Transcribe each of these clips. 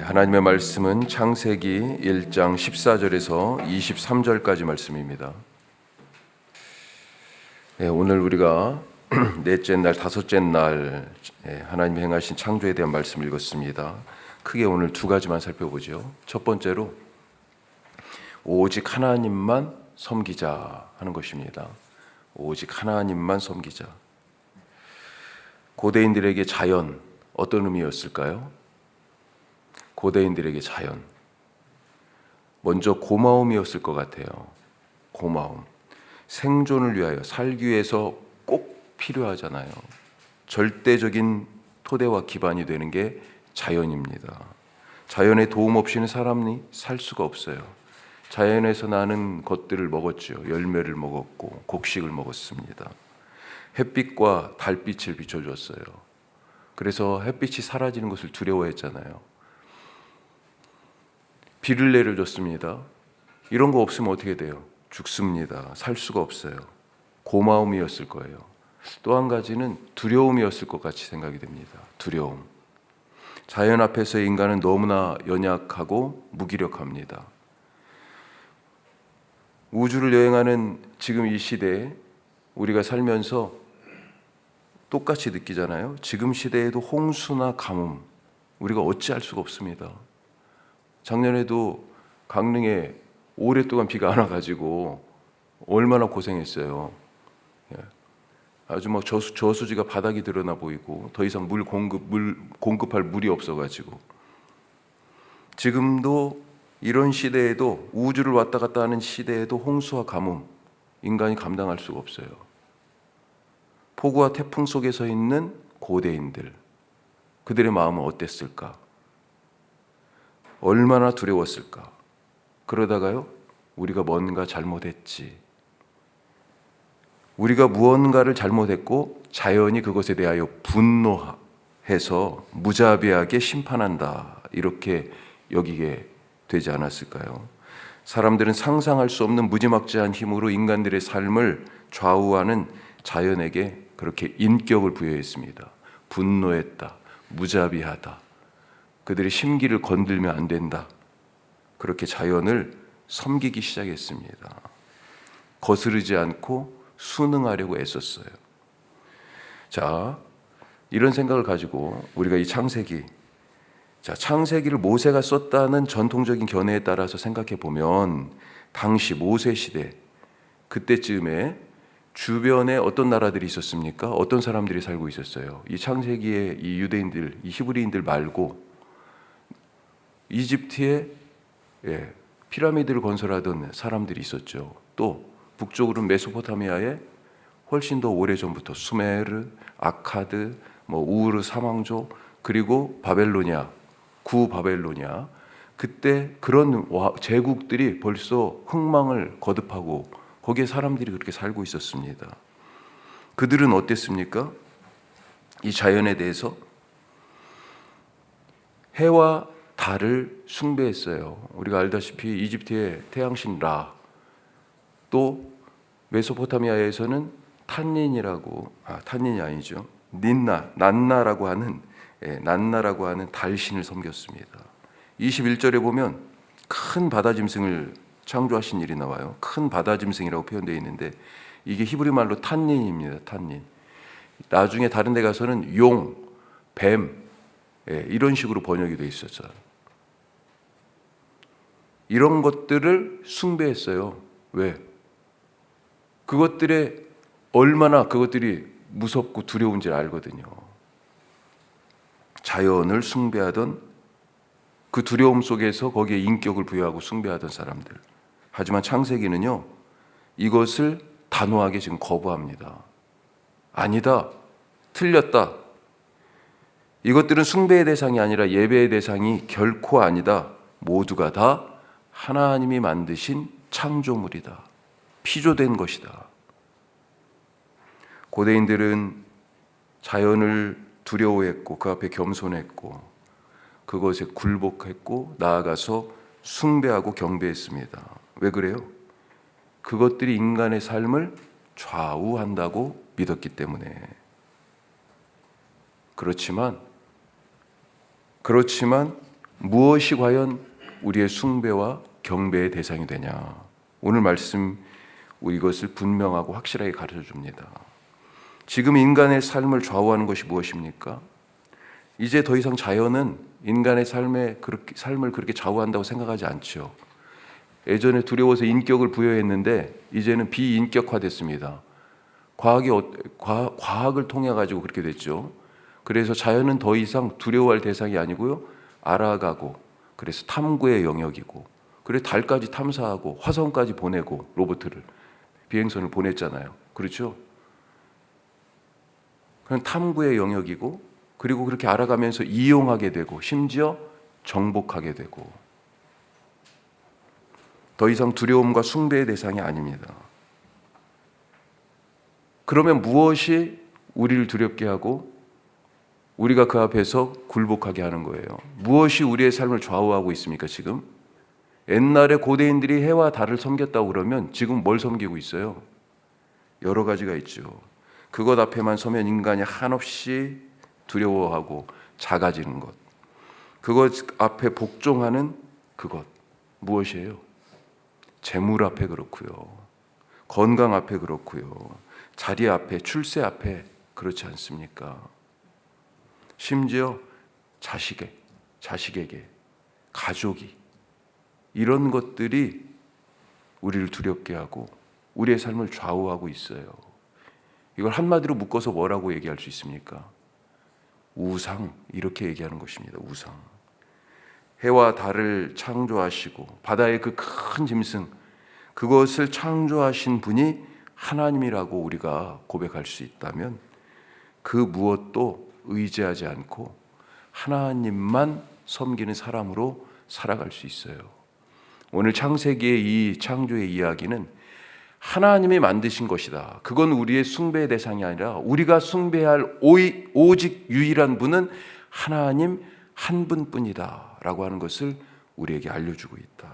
하나님의 말씀은 창세기 1장 14절에서 23절까지 말씀입니다. 오늘 우리가 넷째 날, 다섯째 날 하나님이 행하신 창조에 대한 말씀을 읽었습니다. 크게 오늘 두 가지만 살펴보죠. 첫 번째로 오직 하나님만 섬기자 하는 것입니다. 오직 하나님만 섬기자. 고대인들에게 자연 어떤 의미였을까요? 고대인들에게 자연, 먼저 고마움이었을 것 같아요. 고마움. 생존을 위하여 살기 위해서 꼭 필요하잖아요. 절대적인 토대와 기반이 되는 게 자연입니다. 자연의 도움 없이는 사람이 살 수가 없어요. 자연에서 나는 것들을 먹었죠. 열매를 먹었고 곡식을 먹었습니다. 햇빛과 달빛을 비춰줬어요. 그래서 햇빛이 사라지는 것을 두려워했잖아요. 비를 내려줬습니다. 이런 거 없으면 어떻게 돼요? 죽습니다. 살 수가 없어요. 고마움이었을 거예요. 또 한 가지는 두려움이었을 것 같이 생각이 됩니다. 두려움. 자연 앞에서 인간은 너무나 연약하고 무기력합니다. 우주를 여행하는 지금 이 시대에 우리가 살면서 똑같이 느끼잖아요. 지금 시대에도 홍수나 가뭄 우리가 어찌할 수가 없습니다. 작년에도 강릉에 오랫동안 비가 안 와가지고 얼마나 고생했어요. 아주 막 저수지가 바닥이 드러나 보이고 더 이상 물 공급할 물이 없어가지고 지금도 이런 시대에도 우주를 왔다 갔다 하는 시대에도 홍수와 가뭄 인간이 감당할 수가 없어요. 폭우와 태풍 속에 서 있는 고대인들, 그들의 마음은 어땠을까? 얼마나 두려웠을까? 그러다가요, 우리가 뭔가 잘못했지. 우리가 무언가를 잘못했고 자연이 그것에 대하여 분노해서 무자비하게 심판한다. 이렇게 여기게 되지 않았을까요? 사람들은 상상할 수 없는 무지막지한 힘으로 인간들의 삶을 좌우하는 자연에게 그렇게 인격을 부여했습니다. 분노했다. 무자비하다. 그들의 심기를 건들면 안 된다. 그렇게 자연을 섬기기 시작했습니다. 거스르지 않고 순응하려고 애썼어요. 자, 이런 생각을 가지고 우리가 이 창세기를 모세가 썼다는 전통적인 견해에 따라서 생각해 보면 당시 모세 시대 그때쯤에 주변에 어떤 나라들이 있었습니까? 어떤 사람들이 살고 있었어요? 이 창세기에 이 유대인들, 이 히브리인들 말고 이집트에 피라미드를 건설하던 사람들이 있었죠. 또 북쪽으로는 메소포타미아에 훨씬 더 오래전부터 수메르, 아카드, 우르 사망조, 그리고 바벨로니아, 구바벨로니아, 그때 그런 제국들이 벌써 흥망을 거듭하고 거기에 사람들이 그렇게 살고 있었습니다. 그들은 어땠습니까? 이 자연에 대해서 해와 달을 숭배했어요. 우리가 알다시피 이집트의 태양신 라, 또 메소포타미아에서는 탄닌이 아니죠. 난나라고 하는 달신을 섬겼습니다. 21절에 보면 큰 바다짐승을 창조하신 일이 나와요. 큰 바다짐승이라고 표현되어 있는데 이게 히브리 말로 탄닌입니다. 탄닌. 나중에 다른 데 가서는 용, 뱀 이런 식으로 번역이 되어 있었어요. 이런 것들을 숭배했어요. 왜? 얼마나 그것들이 무섭고 두려운지 알거든요. 자연을 숭배하던 그 두려움 속에서 거기에 인격을 부여하고 숭배하던 사람들. 하지만 창세기는요, 이것을 단호하게 지금 거부합니다. 아니다. 틀렸다. 이것들은 숭배의 대상이 아니라 예배의 대상이 결코 아니다. 모두가 다 하나님이 만드신 창조물이다. 피조된 것이다. 고대인들은 자연을 두려워했고 그 앞에 겸손했고 그것에 굴복했고 나아가서 숭배하고 경배했습니다. 왜 그래요? 그것들이 인간의 삶을 좌우한다고 믿었기 때문에. 그렇지만 무엇이 과연 우리의 숭배와 경배의 대상이 되냐? 오늘 말씀 이것을 분명하고 확실하게 가르쳐 줍니다. 지금 인간의 삶을 좌우하는 것이 무엇입니까? 이제 더 이상 자연은 인간의 삶을 그렇게 좌우한다고 생각하지 않죠. 예전에 두려워서 인격을 부여했는데 이제는 비인격화됐습니다. 과학을 통해 가지고 그렇게 됐죠. 그래서 자연은 더 이상 두려워할 대상이 아니고요, 알아가고, 그래서 탐구의 영역이고, 그래서 달까지 탐사하고 화성까지 보내고, 로봇을 비행선을 보냈잖아요. 그렇죠? 그건 탐구의 영역이고, 그리고 그렇게 알아가면서 이용하게 되고, 심지어 정복하게 되고, 더 이상 두려움과 숭배의 대상이 아닙니다. 그러면 무엇이 우리를 두렵게 하고 우리가 그 앞에서 굴복하게 하는 거예요? 무엇이 우리의 삶을 좌우하고 있습니까? 지금 옛날에 고대인들이 해와 달을 섬겼다고 그러면 지금 뭘 섬기고 있어요? 여러 가지가 있죠. 그것 앞에만 서면 인간이 한없이 두려워하고 작아지는 것, 그것 앞에 복종하는 그것, 무엇이에요? 재물 앞에 그렇고요, 건강 앞에 그렇고요, 자리 앞에, 출세 앞에 그렇지 않습니까? 심지어 자식에게, 가족이, 이런 것들이 우리를 두렵게 하고 우리의 삶을 좌우하고 있어요. 이걸 한마디로 묶어서 뭐라고 얘기할 수 있습니까? 우상, 이렇게 얘기하는 것입니다. 우상. 해와 달을 창조하시고 바다의 그 큰 짐승, 그것을 창조하신 분이 하나님이라고 우리가 고백할 수 있다면 그 무엇도 의지하지 않고 하나님만 섬기는 사람으로 살아갈 수 있어요. 오늘 창세기의 이 창조의 이야기는 하나님이 만드신 것이다. 그건 우리의 숭배의 대상이 아니라 우리가 숭배할 오직 유일한 분은 하나님 한 분뿐이다 라고 하는 것을 우리에게 알려주고 있다.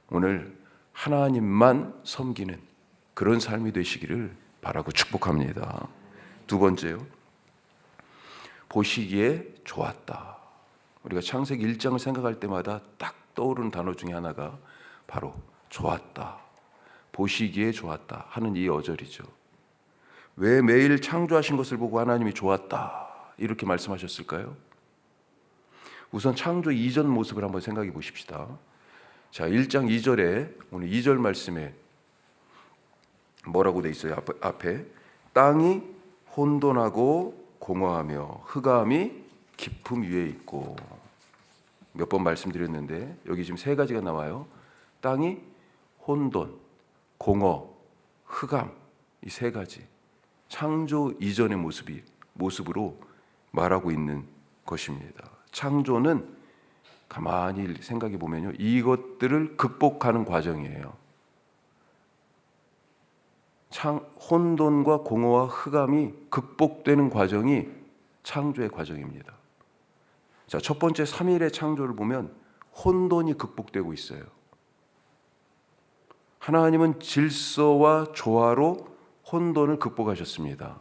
오늘 하나님만 섬기는 그런 삶이 되시기를 바라고 축복합니다. 두 번째요, 보시기에 좋았다. 우리가 창세기 1장을 생각할 때마다 딱 떠오르는 단어 중에 하나가 바로 좋았다, 보시기에 좋았다 하는 이 어절이죠. 왜 매일 창조하신 것을 보고 하나님이 좋았다 이렇게 말씀하셨을까요? 우선 창조 이전 모습을 한번 생각해 보십시다. 자, 1장 2절에 오늘 2절 말씀에 뭐라고 돼 있어요? 앞에 땅이 혼돈하고 공허하며 흑암이 깊음 위에 있고, 몇 번 말씀드렸는데 여기 지금 세 가지가 나와요. 땅이 혼돈, 공허, 흑암, 이 세 가지 창조 이전의 모습으로 말하고 있는 것입니다. 창조는 가만히 생각해 보면요, 이것들을 극복하는 과정이에요. 혼돈과 공허와 흑암이 극복되는 과정이 창조의 과정입니다. 자, 첫 번째 3일의 창조를 보면 혼돈이 극복되고 있어요. 하나님은 질서와 조화로 혼돈을 극복하셨습니다.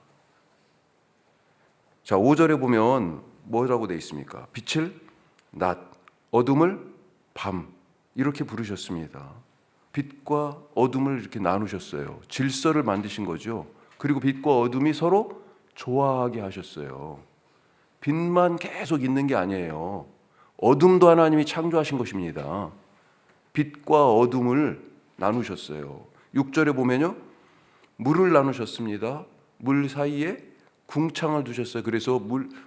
자, 5절에 보면 뭐라고 되어 있습니까? 빛을 낮, 어둠을 밤, 이렇게 부르셨습니다. 빛과 어둠을 이렇게 나누셨어요. 질서를 만드신 거죠. 그리고 빛과 어둠이 서로 조화하게 하셨어요. 빛만 계속 있는 게 아니에요. 어둠도 하나님이 창조하신 것입니다. 빛과 어둠을 나누셨어요. 6절에 보면요, 물을 나누셨습니다. 물 사이에 궁창을 두셨어요. 그래서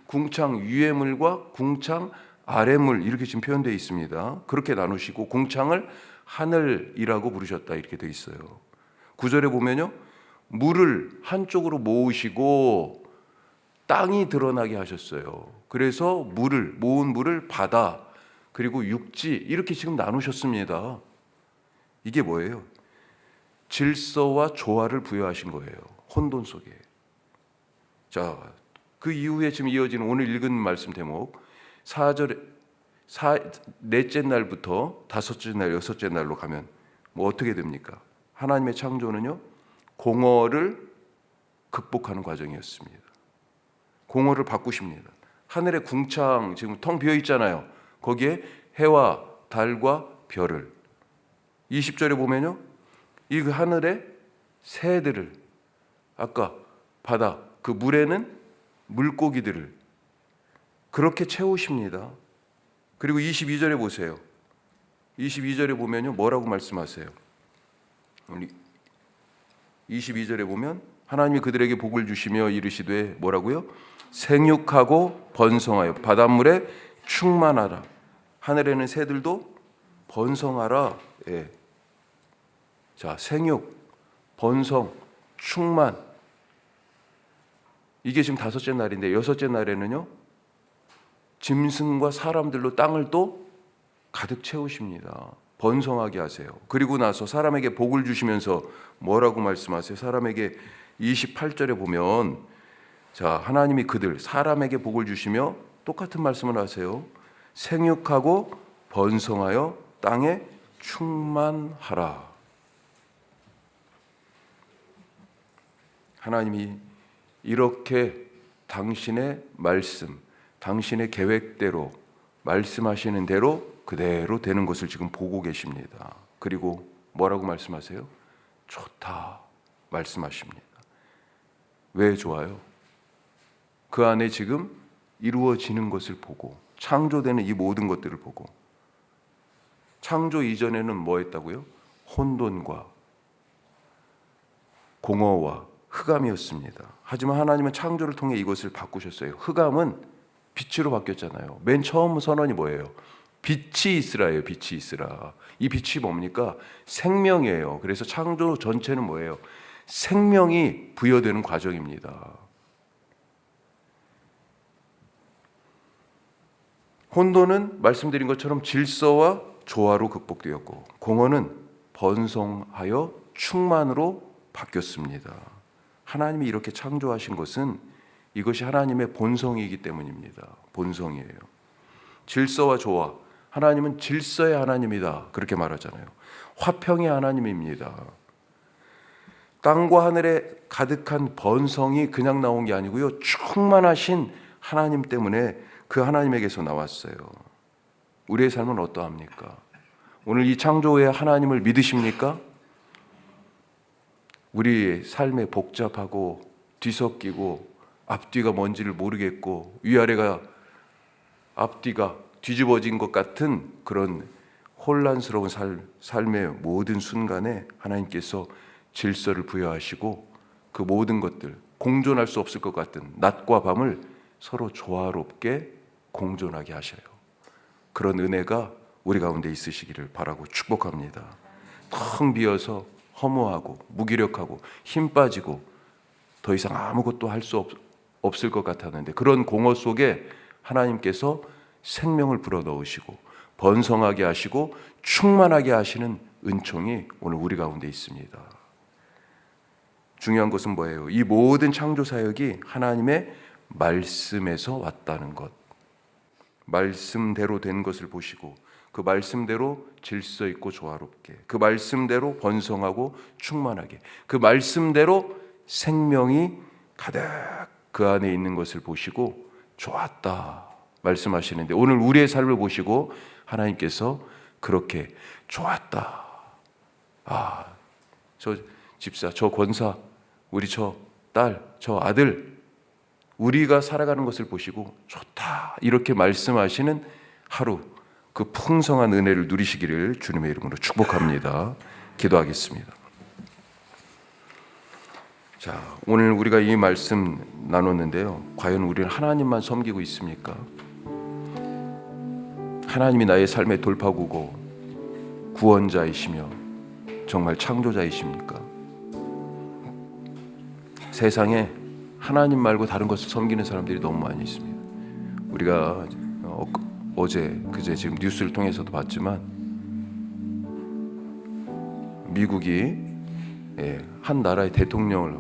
궁창 위의 물과 궁창 아래 물, 이렇게 지금 표현되어 있습니다. 그렇게 나누시고 궁창을 하늘이라고 부르셨다, 이렇게 되어 있어요. 9절에 보면요, 물을 한쪽으로 모으시고 땅이 드러나게 하셨어요. 그래서 모은 물을 바다, 그리고 육지, 이렇게 지금 나누셨습니다. 이게 뭐예요? 질서와 조화를 부여하신 거예요. 혼돈 속에. 자, 그 이후에 지금 이어지는 오늘 읽은 말씀 대목 4절에 넷째 날부터 다섯째 날, 여섯째 날로 가면 뭐 어떻게 됩니까? 하나님의 창조는요, 공허를 극복하는 과정이었습니다. 공허를 바꾸십니다. 하늘의 궁창 지금 텅 비어 있잖아요. 거기에 해와 달과 별을 20절에 보면요, 이 하늘의 새들을, 아까 바다 그 물에는 물고기들을 그렇게 채우십니다. 그리고 22절에 보세요. 22절에 보면요, 뭐라고 말씀하세요? 우리 22절에 보면 하나님이 그들에게 복을 주시며 이르시되 뭐라고요? 생육하고 번성하여 바닷물에 충만하라. 하늘에는 새들도 번성하라. 예. 자, 생육, 번성, 충만. 이게 지금 5째 날인데 6째 날에는요, 짐승과 사람들로 땅을 또 가득 채우십니다. 번성하게 하세요. 그리고 나서 사람에게 복을 주시면서 뭐라고 말씀하세요? 사람에게 28절에 보면, 자, 하나님이 그들 사람에게 복을 주시며 똑같은 말씀을 하세요. 생육하고 번성하여 땅에 충만하라. 하나님이 이렇게 당신의 말씀, 당신의 계획대로 말씀하시는 대로 그대로 되는 것을 지금 보고 계십니다. 그리고 뭐라고 말씀하세요? 좋다 말씀하십니다. 왜 좋아요? 그 안에 지금 이루어지는 것을 보고, 창조되는 이 모든 것들을 보고. 창조 이전에는 뭐 했다고요? 혼돈과 공허와 흑암이었습니다. 하지만 하나님은 창조를 통해 이것을 바꾸셨어요. 흑암은 빛으로 바뀌었잖아요. 맨 처음 선언이 뭐예요? 빛이 있으라예요. 빛이 있으라. 이 빛이 뭡니까? 생명이에요. 그래서 창조 전체는 뭐예요? 생명이 부여되는 과정입니다. 혼돈은 말씀드린 것처럼 질서와 조화로 극복되었고, 공허는 번성하여 충만으로 바뀌었습니다. 하나님이 이렇게 창조하신 것은 이것이 하나님의 본성이기 때문입니다. 본성이에요. 질서와 조화. 하나님은 질서의 하나님이다. 그렇게 말하잖아요. 화평의 하나님입니다. 땅과 하늘에 가득한 번성이 그냥 나온 게 아니고요, 충만하신 하나님 때문에 그 하나님에게서 나왔어요. 우리의 삶은 어떠합니까? 오늘 이 창조의 하나님을 믿으십니까? 우리 삶에 복잡하고 뒤섞이고 앞뒤가 뭔지를 모르겠고 위아래가 앞뒤가 뒤집어진 것 같은 그런 혼란스러운 삶의 모든 순간에 하나님께서 질서를 부여하시고 그 모든 것들, 공존할 수 없을 것 같은 낮과 밤을 서로 조화롭게 공존하게 하셔요. 그런 은혜가 우리 가운데 있으시기를 바라고 축복합니다. 텅 비어서 허무하고 무기력하고 힘 빠지고 더 이상 아무것도 할 수 없을 것 같았는데, 그런 공허 속에 하나님께서 생명을 불어넣으시고 번성하게 하시고 충만하게 하시는 은총이 오늘 우리 가운데 있습니다. 중요한 것은 뭐예요? 이 모든 창조 사역이 하나님의 말씀에서 왔다는 것. 말씀대로 된 것을 보시고 그 말씀대로 질서 있고 조화롭게, 그 말씀대로 번성하고 충만하게, 그 말씀대로 생명이 가득 그 안에 있는 것을 보시고 좋았다 말씀하시는데, 오늘 우리의 삶을 보시고 하나님께서 그렇게 좋았다. 아, 저 집사, 저 권사, 우리 저 딸, 저 아들, 우리가 살아가는 것을 보시고 좋다 이렇게 말씀하시는 하루, 그 풍성한 은혜를 누리시기를 주님의 이름으로 축복합니다. 기도하겠습니다. 자, 오늘 우리가 이 말씀 나눴는데요, 과연 우리는 하나님만 섬기고 있습니까? 하나님이 나의 삶의 돌파구고 구원자이시며 정말 창조자이십니까? 세상에 하나님 말고 다른 것을 섬기는 사람들이 너무 많이 있습니다. 우리가 어제 그제 지금 뉴스를 통해서도 봤지만, 미국이 한 나라의 대통령을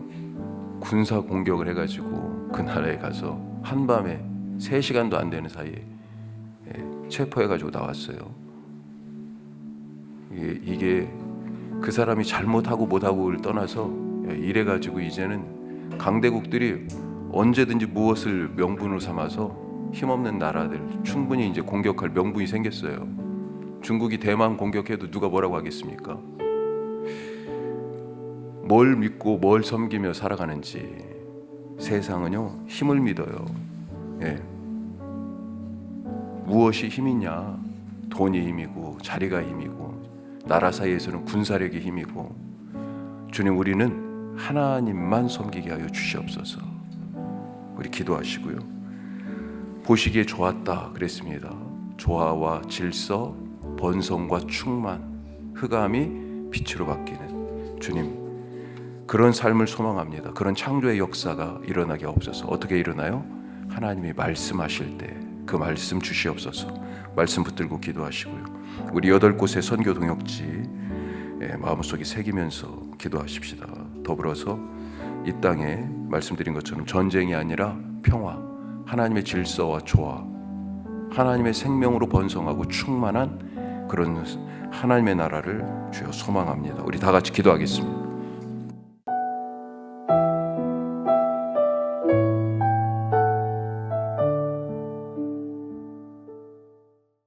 군사 공격을 해가지고 그 나라에 가서 한밤에 3시간도 안 되는 사이에 체포해가지고 나왔어요. 이게 그 사람이 잘못하고 못하고를 떠나서 이래가지고 이제는 강대국들이 언제든지 무엇을 명분으로 삼아서 힘없는 나라들 충분히 이제 공격할 명분이 생겼어요. 중국이 대만 공격해도 누가 뭐라고 하겠습니까? 뭘 믿고 뭘 섬기며 살아가는지 세상은요 힘을 믿어요. 예. 무엇이 힘이냐? 돈이 힘이고 자리가 힘이고 나라 사이에서는 군사력이 힘이고, 주님 우리는 하나님만 섬기게 하여 주시옵소서. 우리 기도하시고요. 보시기에 좋았다 그랬습니다. 조화와 질서, 번성과 충만, 흑암이 빛으로 바뀌는 주님, 그런 삶을 소망합니다. 그런 창조의 역사가 일어나게 없어서. 어떻게 일어나요? 하나님이 말씀하실 때 그 말씀 주시옵소서. 말씀 붙들고 기도하시고요. 우리 8곳의 선교 동역지 마음속에 새기면서 기도하십시다. 더불어서 이 땅에 말씀드린 것처럼 전쟁이 아니라 평화, 하나님의 질서와 조화, 하나님의 생명으로 번성하고 충만한 그런 하나님의 나라를 주여 소망합니다. 우리 다 같이 기도하겠습니다.